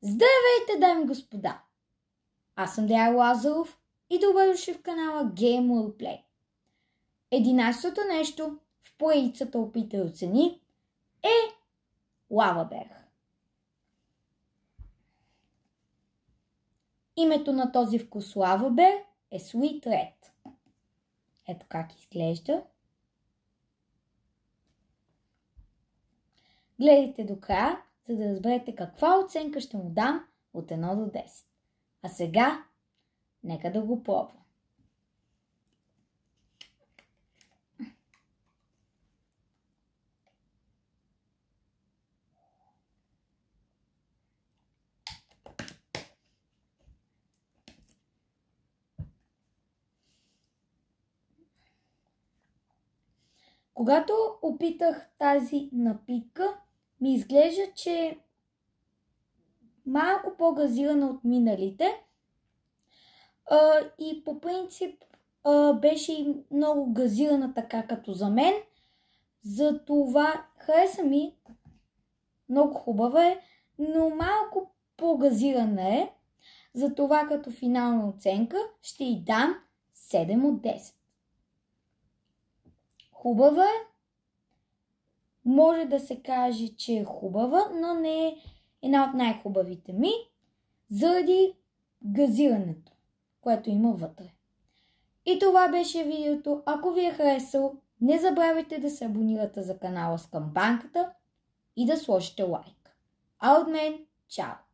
Здравейте, дами и господа! Аз съм Деян Лазаров и добре дошли в канала Game Play. 11-то нещо в поредицата опитай и оцени е Лавабер. Името на този вкус Лавабер е Sweet Red. Ето как изглежда. Гледайте до края, за да разберете каква оценка ще му дам от 1 до 10. А сега, нека да го пробвам. Когато опитах тази напитка, ми изглежда, че е малко по-газирана от миналите и по принцип беше и много газирана така като за мен. Затова хареса ми, много хубава е, но малко по-газирана е. Затова като финална оценка ще й дам 7 от 10. Хубава е. Може да се каже, че е хубава, но не е една от най-хубавите ми, заради газирането, което има вътре. И това беше видеото. Ако ви е харесало, не забравяйте да се абонирате за канала с камбанката и да сложите лайк. А от мен, чао!